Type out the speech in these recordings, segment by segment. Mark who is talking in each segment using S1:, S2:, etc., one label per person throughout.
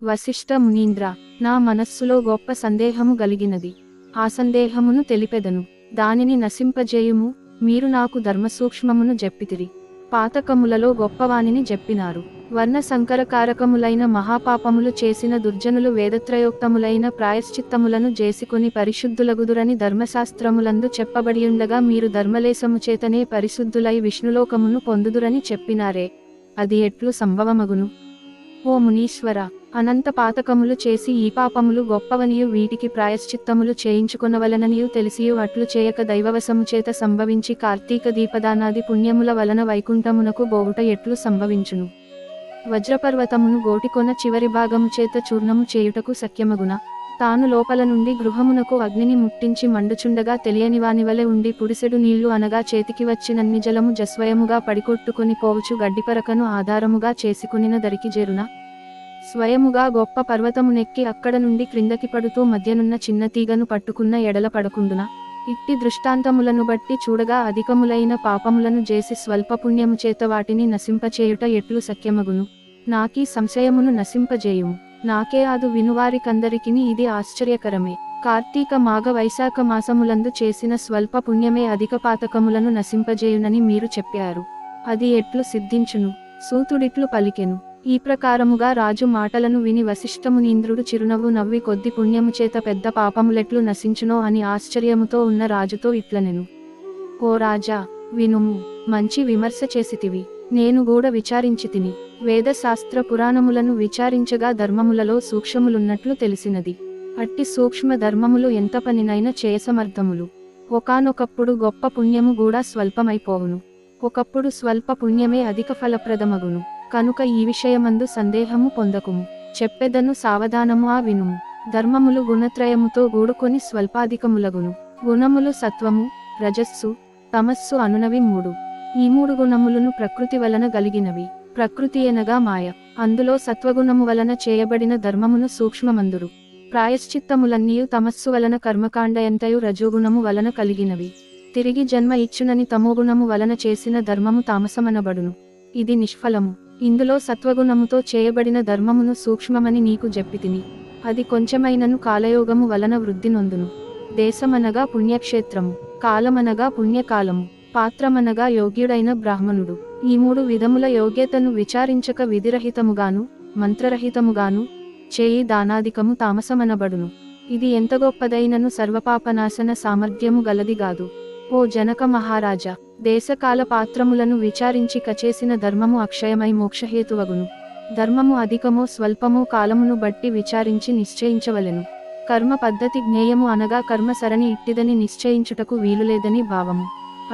S1: వశిష్ఠ మునీంద్ర, నా మనస్సులో గొప్ప సందేహము గలిగినది. ఆ సందేహమును తెలిపెదను, దానిని నశింపజేయుము. మీరు నాకు ధర్మసూక్ష్మమును జెప్పితిరి. పాతకములలో గొప్పవానిని జెప్పినారు. వర్ణ సంకరకారకములైన మహాపాపములు చేసిన దుర్జనులు వేదత్రయోక్తములైన ప్రాయశ్చిత్తములను జేసికొని పరిశుద్ధులగుదురని ధర్మశాస్త్రములందు చెప్పబడియుండగా మీరు ధర్మలేశము చేతనే పరిశుద్ధులై విష్ణులోకమును పొందుదురని చెప్పినారే, అది ఎట్లు సంభవమగును? ఓ మునీశ్వర, అనంత పాతకములు చేసి ఈ పాపములు గొప్పవనియు వీటికి ప్రాయశ్చిత్తములు చేయించుకొనవలననియు తెలిసియు అట్లు చేయక దైవవశము చేత సంభవించి కార్తీక దీపదానాది పుణ్యముల వలన వైకుంఠమునకు బోవుట ఎట్లు సంభవించును? వజ్రపర్వతమును గోటికొన చివరి భాగము చేత చూర్ణము చేయుటకు శక్యమగున? తాను లోపల నుండి గృహమునకు అగ్నిని ముట్టించి మండుచుండగా తెలియనివానివలె ఉండి పుడిసెడు నీళ్లు అనగా చేతికి వచ్చినన్ని జలము జస్వయముగా పడికొట్టుకొని పోవుచు గడ్డిపరకను ఆధారముగా చేసుకునిన దరికి చేరున? స్వయముగా గొప్ప పర్వతమునెక్కి అక్కడ నుండి క్రిందకి పడుతూ మధ్యనున్న చిన్న తీగను పట్టుకున్న ఎడల పడకుండున? ఇట్టి దృష్టాంతములను బట్టి చూడగా అధికములైన పాపములను చేసి స్వల్ప పుణ్యము చేత వాటిని నశింపచేయుట ఎట్లు శక్యమగును? నాకీ సంశయమును నశింపజేయుము. నాకే ఆదు వినువారికందరికిని ఇది ఆశ్చర్యకరమే. కార్తీక మాఘ వైశాఖ మాసములందు చేసిన స్వల్ప పుణ్యమే అధిక పాతకములను నశింపజేయునని మీరు చెప్పారు. అది ఎట్లు సిద్ధించును? సూతుడిట్లు పలికెను. ఈ ప్రకారముగా రాజు మాటలను విని వశిష్ఠమునీంద్రుడు చిరునవ్వు నవ్వి కొద్ది పుణ్యము చేత పెద్ద పాపములెట్లు నశించునో అని ఆశ్చర్యముతో ఉన్న రాజుతో ఇట్లనెను. ఓ రాజా, వినుము. మంచి విమర్శ చేసితివి. నేను కూడా విచారించితిని. వేదశాస్త్ర పురాణములను విచారించగా ధర్మములలో సూక్ష్మములున్నట్లు తెలిసినది. అట్టి సూక్ష్మ ధర్మములు ఎంత పనినైనా చేయసమర్థములు. ఒకానొకప్పుడు గొప్ప పుణ్యము కూడా స్వల్పమైపోవును. ఒకప్పుడు స్వల్ప పుణ్యమే అధిక ఫలప్రదమగును. కనుక ఈ విషయమందు సందేహము పొందకుము. చెప్పెదను సావధానము వినుము. ధర్మములు గుణత్రయముతో గూడుకొని స్వల్పాధికములగును. గుణములు సత్వము, రజస్సు, తమస్సు అనునవి మూడు. ఈ మూడు గుణములను ప్రకృతి వలన గలిగినవి. ప్రకృతి ఎనగా మాయ. అందులో సత్వగుణము వలన చేయబడిన ధర్మమును సూక్ష్మమందురు. ప్రాయశ్చిత్తములన్నీయు తమస్సు వలన కర్మకాండయంతయు రజోగుణము వలన కలిగినవి. తిరిగి జన్మ ఇచ్చునని తమోగుణము వలన చేసిన ధర్మము తామసమనబడును. ఇది నిష్ఫలము. ఇందులో సత్వగుణముతో చేయబడిన ధర్మమును సూక్ష్మమని నీకు జెప్పితిని. అది కొంచెమైనను కాలయోగము వలన వృద్ధి నొందును. దేశమనగా పుణ్యక్షేత్రము, కాలమనగా పుణ్యకాలము, పాత్రమనగా యోగ్యుడైన బ్రాహ్మణుడు. ఈ మూడు విధముల యోగ్యతను విచారించక విధిరహితముగాను మంత్రరహితముగాను చేయి దానాధికము తామసమనబడును. ఇది ఎంత గొప్పదైనను సర్వపాపనాశన సామర్థ్యము గలదిగాదు. ఓ జనక మహారాజా, దేశకాల పాత్రములను విచారించి కచేసిన ధర్మము అక్షయమై మోక్షహేతువగును. ధర్మము అధికమో స్వల్పమో కాలమును బట్టి విచారించి నిశ్చయించవలెను. కర్మ పద్ధతి జ్ఞేయము అనగా కర్మ సరణి ఇట్టిదని నిశ్చయించుటకు వీలులేదని భావము.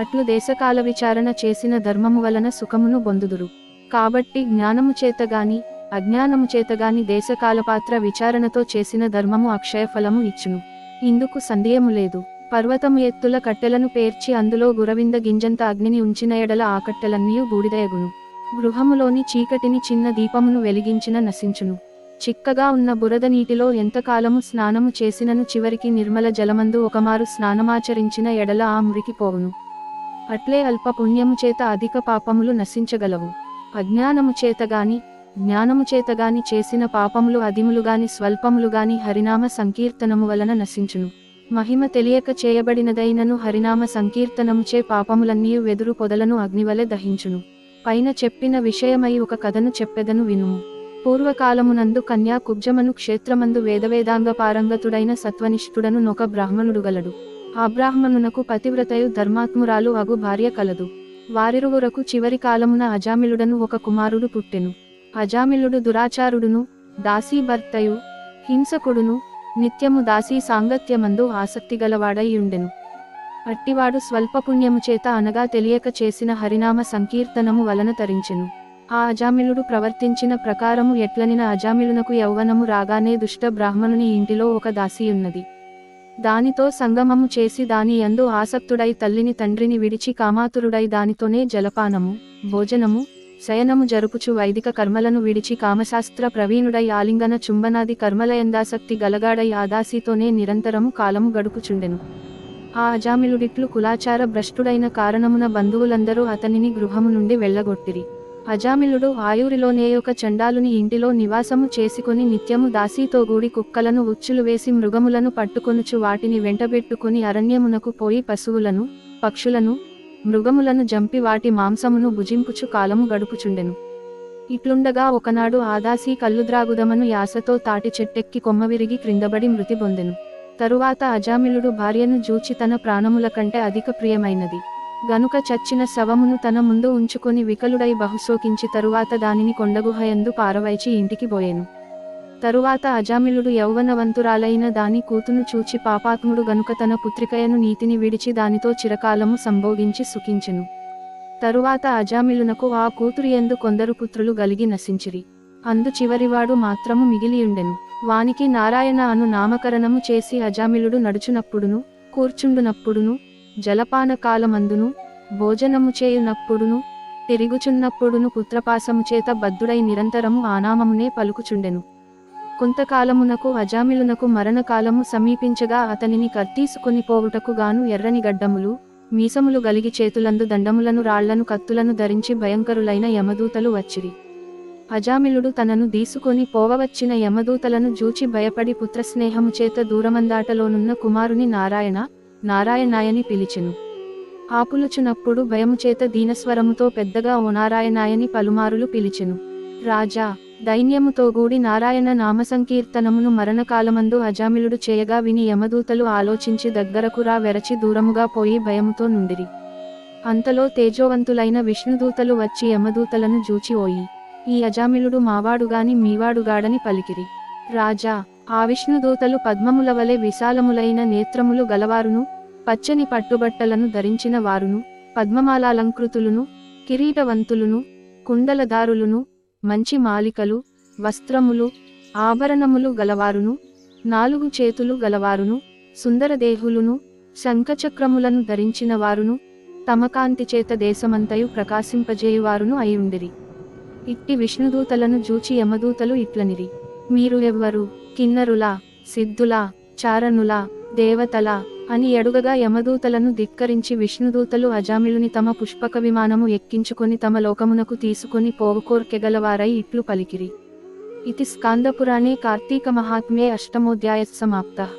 S1: అట్లు దేశకాల విచారణ చేసిన ధర్మము వలన సుఖమును పొందుదురు. కాబట్టి జ్ఞానము చేతగాని అజ్ఞానము చేతగాని దేశకాలపాత్ర విచారణతో చేసిన ధర్మము అక్షయ ఫలము ఇచ్చును. ఇందుకు సందేహము లేదు. పర్వతము ఎత్తుల కట్టెలను పేర్చి అందులో గురవింద గింజంత అగ్నిని ఉంచిన ఎడల ఆ కట్టెలన్నీయు బూడిదయగును. గృహములోని చీకటిని చిన్న దీపమును వెలిగించిన నశించును. చిక్కగా ఉన్న బురద నీటిలో ఎంతకాలము స్నానము చేసినను చివరికి నిర్మల జలమందు ఒకమారు స్నానమాచరించిన ఎడల ఆ మురికి పోవును. అట్లే అల్ప పుణ్యము చేత అధిక పాపములు నశించగలవు. అజ్ఞానము చేతగాని జ్ఞానము చేతగాని చేసిన పాపములు అధిములుగాని స్వల్పములుగాని హరినామ సంకీర్తనము వలన నశించును. మహిమ తెలియక చేయబడినదైనను హరినామ సంకీర్తనముచే పాపములన్నీయు వెదురు పొదలను అగ్నివలె దహించును. పైన చెప్పిన విషయమై ఒక కథను చెప్పెదను వినుము. పూర్వకాలమునందు కన్యా కుబ్జమను క్షేత్రమందు వేదవేదాంగ పారంగతుడైన సత్వనిష్ఠుడను నొక బ్రాహ్మణుడు గలడు. ఆ బ్రాహ్మణునకు పతివ్రతయు ధర్మాత్మురాలు అగు భార్య కలదు. వారిరువురకు చివరి కాలమున అజామిలుడను ఒక కుమారుడు పుట్టెను. అజామిలుడు దురాచారుడును, దాసీ భర్తయు, హింసకుడును, నిత్యము దాసీ సాంగత్యమందు ఆసక్తిగలవాడై ఉండెను. అట్టివాడు స్వల్పపుణ్యము చేత అనగా తెలియక చేసిన హరినామ సంకీర్తనము వలన తరించెను. ఆ అజామిలుడు ప్రవర్తించిన ప్రకారము ఎట్లనిన అజామిలునకు యౌవనము రాగానే దుష్ట బ్రాహ్మణుని ఇంటిలో ఒక దాసీయున్నది. దానితో సంగమము చేసి దాని యందు ఆసక్తుడై తల్లిని తండ్రిని విడిచి కామాతురుడై దానితోనే జలపానము, భోజనము, శయనము జరుపుచు వైదిక కర్మలను విడిచి కామశాస్త్ర ప్రవీణుడై ఆలింగన చుంబనాది కర్మలయందాసక్తి గలగాడై ఆదాసీతోనే నిరంతరము కాలము గడుపుచుండెను. ఆ అజామిలుడిట్లు కులాచార భ్రష్టుడైన కారణమున బంధువులందరూ అతనిని గృహము నుండి వెళ్ళగొట్టిరి. అజామిలుడు ఆయూరిలోనే ఒక చండాలుని ఇంటిలో నివాసము చేసుకొని నిత్యము దాసీతో గూడి కుక్కలను ఉచ్చులు వేసి మృగములను పట్టుకొనుచు వాటిని వెంటబెట్టుకుని అరణ్యమునకు పోయి పశువులను పక్షులను మృగములను జంపి వాటి మాంసమును భుజింపుచు కాలము గడుపుచుండెను. ఇట్లుండగా ఒకనాడు ఆదాసి కల్లుద్రాగుదమను యాసతో తాటి చెట్టెక్కి కొమ్మవిరిగి క్రిందబడి మృతి పొందెను. తరువాత అజామిలుడు భార్యను జూచి తన ప్రాణముల కంటే అధిక ప్రియమైనది గనుక చచ్చిన శవమును తన ముందు ఉంచుకొని వికలుడై బహుశోకించి తరువాత దానిని కొండగుహయందు పారవైచి ఇంటికి పోయెను. తరువాత అజామిలుడు యౌవనవంతురాలైన దాని కూతును చూచి పాపాత్ముడు గనుక తన పుత్రికయను నీతిని విడిచి దానితో చిరకాలము సంభోగించి సుఖించెను. తరువాత అజామిలునకు ఆ కూతురియందు కొందరు పుత్రులు గలిగి నశించిరి. అందు చివరివాడు మాత్రము మిగిలియుండెను. వానికి నారాయణ అను నామకరణము చేసి అజామిలుడు నడుచునప్పుడును కూర్చుండునప్పుడును జలపాన కాలమందును భోజనము చేయునప్పుడును తిరుగుచున్నప్పుడును పుత్రపాసము చేత బద్ధుడై నిరంతరము ఆనామమునే పలుకుచుండెను. కొంతకాలమునకు అజామిలునకు మరణకాలము సమీపించగా అతనిని కత్తీసుకొని పోవుటకు గాను ఎర్రని గడ్డములు మీసములు గలిగి చేతులందు దండములను రాళ్లను కత్తులను ధరించి భయంకరులైన యమదూతలు వచ్చిరి. అజామిలుడు తనను దీసుకొని పోవవచ్చిన యమదూతలను జూచి భయపడి పుత్రస్నేహము చేత దూరమందాటలోనున్న కుమారుని నారాయణ నారాయణాయని పిలిచెను. ఆపులుచునప్పుడు భయముచేత దీనస్వరముతో పెద్దగా ఓ నారాయణాయని పలుమారులు పిలిచెను. రాజా దైన్యముతో గూడి నారాయణ నామసంకీర్తనమును మరణకాలమందు అజామిలుడు చేయగా విని యమదూతలు ఆలోచించి దగ్గరకు రా వెరచి దూరముగా పోయి భయముతో నుండిరి. అంతలో తేజోవంతులైన విష్ణుదూతలు వచ్చి యమదూతలను జూచి ఓయి ఈ అజామిలుడు మావాడుగాని మీవాడుగాడని పలికిరి. రాజా ఆ విష్ణుదూతలు పద్మముల వలె విశాలములైన నేత్రములు గలవారును పచ్చని పట్టుబట్టలను ధరించిన వారును పద్మమాలాలంకృతులును కిరీటవంతులును కుండలదారులును మంచి మాలికలు వస్త్రములు ఆభరణములు గలవారును 4 చేతులు గలవారును సుందరదేహులును శంఖచక్రములను ధరించిన వారును తమ కాంతి చేత దేశమంతయు ప్రకాశింపజేయువారును అయ్యుండిరి. ఇట్టి విష్ణుదూతలను జూచి యమదూతలు ఇట్లనిరి. మీరు ఎవ్వరు? కిన్నరులా సిద్ధులా చారణులా దేవతలా అని అడుగగా యమదూతలను ధిక్కరించి విష్ణుదూతలు అజామిలుని తమ పుష్పక విమానము ఎక్కించుకొని తమ లోకమునకు తీసుకొని పోవుకోర్కెగలవారై ఇట్లు పలికిరి. ఇతి స్కాందపురాణే కార్తీక మహాత్మ్యే అష్టమోధ్యాయ సమాప్తః.